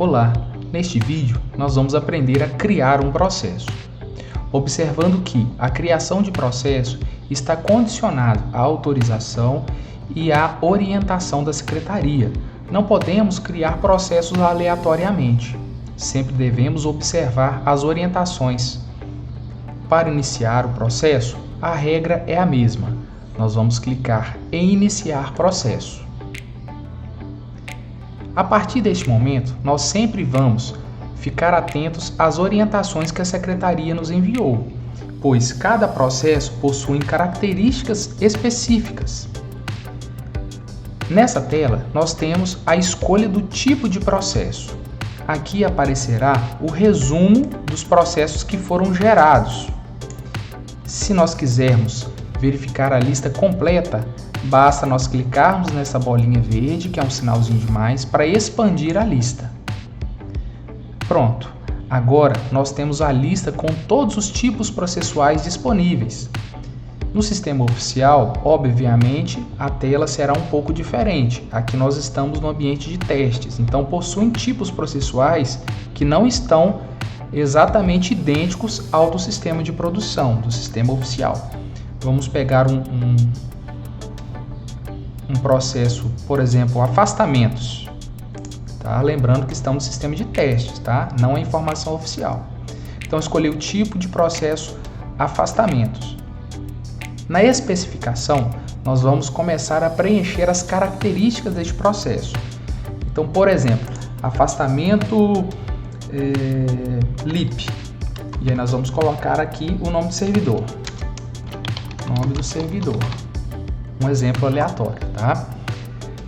Olá, neste vídeo nós vamos aprender a criar um processo. Observando que a criação de processo está condicionado à autorização e à orientação da secretaria. Não podemos criar processos aleatoriamente. Sempre devemos observar as orientações. Para iniciar o processo, a regra é a mesma. Nós vamos clicar em Iniciar processo. A partir deste momento, nós sempre vamos ficar atentos às orientações que a secretaria nos enviou, pois cada processo possui características específicas. Nessa tela, nós temos a escolha do tipo de processo. Aqui aparecerá o resumo dos processos que foram gerados. Se nós quisermos verificar a lista completa, basta nós clicarmos nessa bolinha verde, que é um sinalzinho de mais, para expandir a lista. Pronto, agora nós temos a lista com todos os tipos processuais disponíveis. No sistema oficial, obviamente, a tela será um pouco diferente. Aqui nós estamos no ambiente de testes, então possuem tipos processuais que não estão exatamente idênticos ao do sistema de produção, do sistema oficial. Vamos pegar um processo, por exemplo, afastamentos. Tá? Lembrando que estamos no sistema de testes, tá? Não é informação oficial. Então, escolhi o tipo de processo afastamentos. Na especificação, nós vamos começar a preencher as características deste processo. Então, por exemplo, afastamento LIP. E aí nós vamos colocar aqui o nome do servidor. Nome do servidor. Um exemplo aleatório, tá?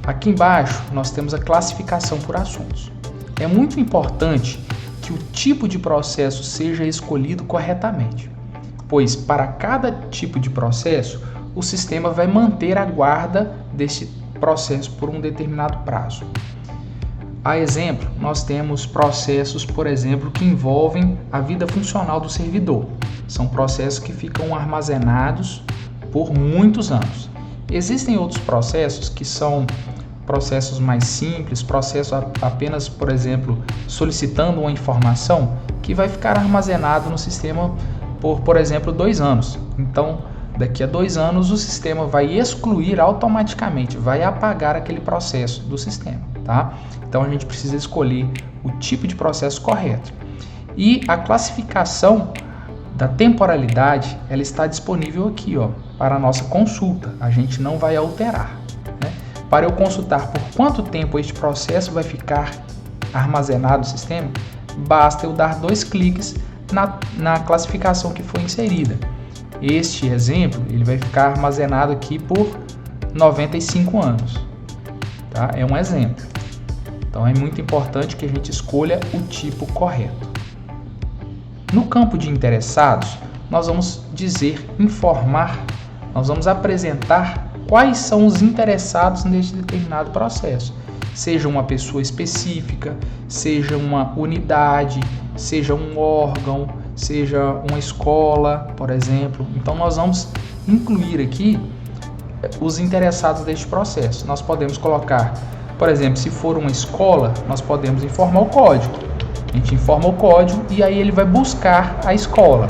Aqui embaixo nós temos a classificação por assuntos. É muito importante que o tipo de processo seja escolhido corretamente, pois para cada tipo de processo, o sistema vai manter a guarda deste processo por um determinado prazo. A exemplo, nós temos processos, por exemplo, que envolvem a vida funcional do servidor. São processos que ficam armazenados por muitos anos. Existem outros processos que são processos mais simples, processos apenas, por exemplo, solicitando uma informação que vai ficar armazenado no sistema por exemplo, 2 anos. Então, daqui a 2 anos, o sistema vai excluir automaticamente, vai apagar aquele processo do sistema, tá? Então, a gente precisa escolher o tipo de processo correto. E a classificação da temporalidade, ela está disponível aqui, ó, para a nossa consulta. A gente não vai alterar, né? Para eu consultar por quanto tempo este processo vai ficar armazenado no sistema, basta eu dar 2 cliques na classificação que foi inserida. Este exemplo, ele vai ficar armazenado aqui por 95 anos. Tá? É um exemplo. Então, é muito importante que a gente escolha o tipo correto. No campo de interessados, nós vamos nós vamos apresentar quais são os interessados neste determinado processo. Seja uma pessoa específica, seja uma unidade, seja um órgão, seja uma escola, por exemplo. Então, nós vamos incluir aqui os interessados deste processo. Nós podemos colocar, por exemplo, se for uma escola, nós podemos informar o código. A gente informa o código e aí ele vai buscar a escola.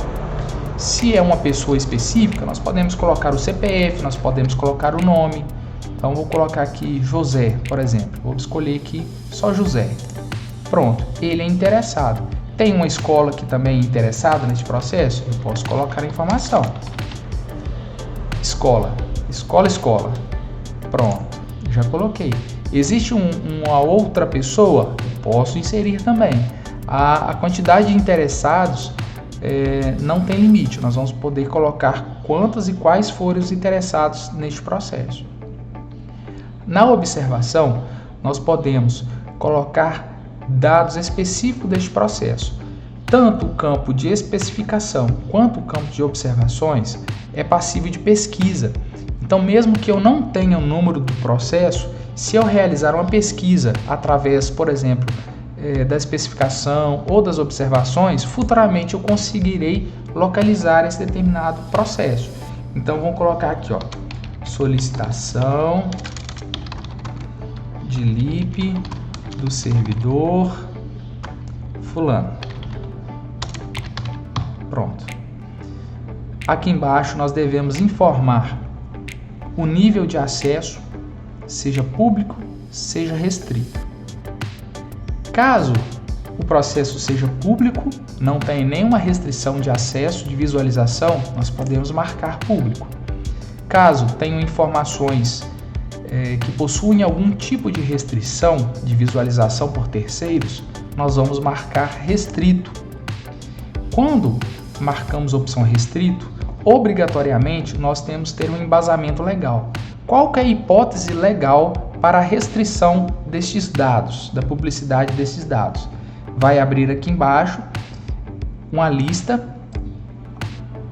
Se é uma pessoa específica, nós podemos colocar o CPF, nós podemos colocar o nome. Então, vou colocar aqui José, por exemplo. Vou escolher aqui só José. Pronto, ele é interessado. Tem uma escola que também é interessada nesse processo? Eu posso colocar a informação. Escola. Pronto, já coloquei. Existe uma outra pessoa? Eu posso inserir também. A quantidade de interessados não tem limite. Nós vamos poder colocar quantos e quais forem os interessados neste processo. Na observação, nós podemos colocar dados específicos deste processo. Tanto o campo de especificação quanto o campo de observações é passível de pesquisa. Então, mesmo que eu não tenha o número do processo, se eu realizar uma pesquisa através, por exemplo, da especificação ou das observações, futuramente eu conseguirei localizar esse determinado processo. Então, vamos colocar aqui, ó, solicitação de LIP do servidor fulano. Pronto. Aqui embaixo nós devemos informar o nível de acesso, seja público, seja restrito. Caso o processo seja público, não tem nenhuma restrição de acesso, de visualização, nós podemos marcar público. Caso tenham informações que possuem algum tipo de restrição de visualização por terceiros, nós vamos marcar restrito. Quando marcamos a opção restrito, obrigatoriamente nós temos que ter um embasamento legal. Qual que é a hipótese legal para a restrição destes dados, da publicidade desses dados? Vai abrir aqui embaixo uma lista.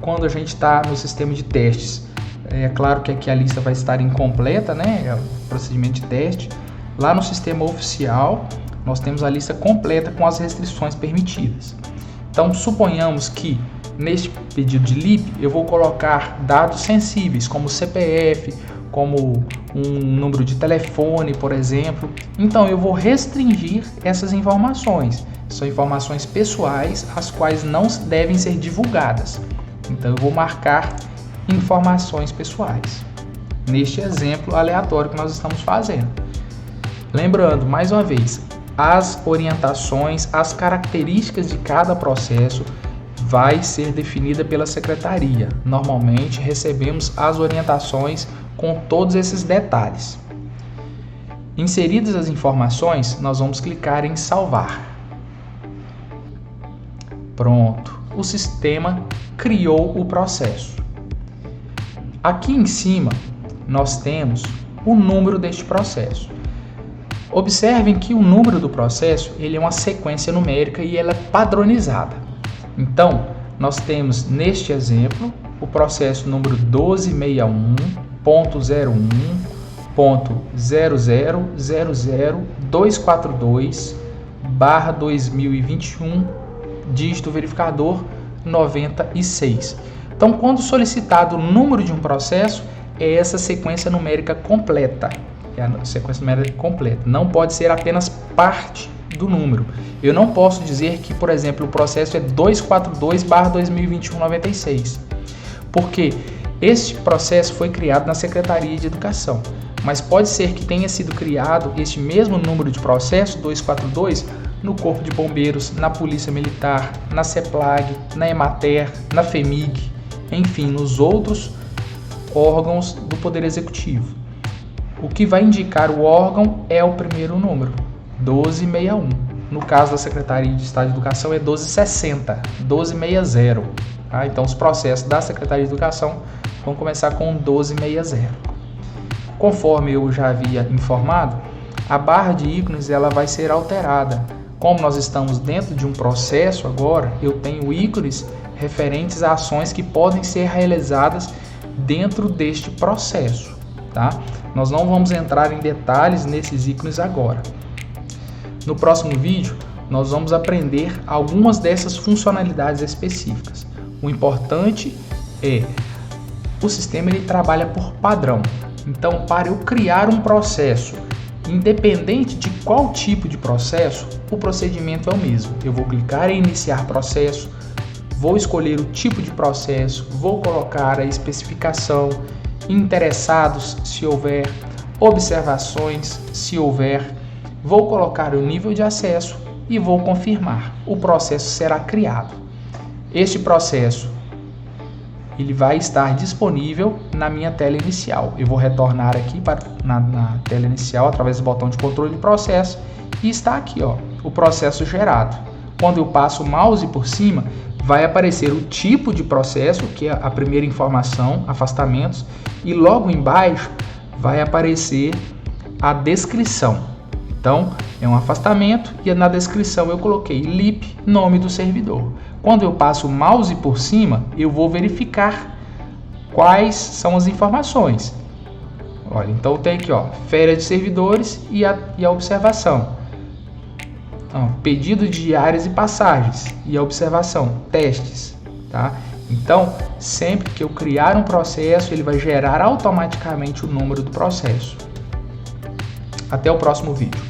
Quando a gente está no sistema de testes, é claro que aqui a lista vai estar incompleta, né? É o procedimento de teste. Lá no sistema oficial, nós temos a lista completa com as restrições permitidas. Então, suponhamos que neste pedido de LIP eu vou colocar dados sensíveis, como CPF, como um número de telefone, por exemplo. Então, eu vou restringir essas informações. São informações pessoais, as quais não devem ser divulgadas. Então, eu vou marcar informações pessoais, neste exemplo aleatório que nós estamos fazendo. Lembrando, mais uma vez, as orientações, as características de cada processo vai ser definida pela secretaria. Normalmente recebemos as orientações com todos esses detalhes. Inseridas as informações, nós vamos clicar em salvar. Pronto, o sistema criou o processo. Aqui em cima, nós temos o número deste processo. Observem que o número do processo ele é uma sequência numérica e ela é padronizada. Então, nós temos neste exemplo o processo número 1261.001.0000242/2021, dígito verificador 96. Então, quando solicitado o número de um processo, é essa sequência numérica completa. É a sequência numérica completa. Não pode ser apenas parte do número. Eu não posso dizer que, por exemplo, o processo é 242/2021-96, porque este processo foi criado na Secretaria de Educação. Mas pode ser que tenha sido criado este mesmo número de processo, 242, no Corpo de Bombeiros, na Polícia Militar, na CEPLAG, na EMATER, na FEMIG, enfim, nos outros órgãos do Poder Executivo. O que vai indicar o órgão é o primeiro número, 1261. No caso da Secretaria de Estado de Educação é 1260, 1260. Tá? Então, os processos da Secretaria de Educação vão começar com 1260. Conforme eu já havia informado, a barra de ícones ela vai ser alterada. Como nós estamos dentro de um processo agora, eu tenho ícones referentes a ações que podem ser realizadas dentro deste processo. Tá? Nós não vamos entrar em detalhes nesses ícones agora. No próximo vídeo, nós vamos aprender algumas dessas funcionalidades específicas. O importante é o sistema ele trabalha por padrão. Então, para eu criar um processo, independente de qual tipo de processo, o procedimento é o mesmo. Eu vou clicar em iniciar processo, vou escolher o tipo de processo, vou colocar a especificação, interessados, se houver, observações, se houver, vou colocar o nível de acesso e vou confirmar. O processo será criado. Este processo ele vai estar disponível na minha tela inicial. Eu vou retornar aqui na tela inicial através do botão de controle de processo e está aqui, ó, o processo gerado. Quando eu passo o mouse por cima, vai aparecer o tipo de processo, que é a primeira informação, afastamentos, e logo embaixo vai aparecer a descrição. Então, é um afastamento e na descrição eu coloquei LIP, nome do servidor. Quando eu passo o mouse por cima, eu vou verificar quais são as informações. Olha, então tem aqui, ó, férias de servidores e a observação. Então, pedido de diárias e passagens e a observação, testes, tá? Então, sempre que eu criar um processo, ele vai gerar automaticamente o número do processo. Até o próximo vídeo.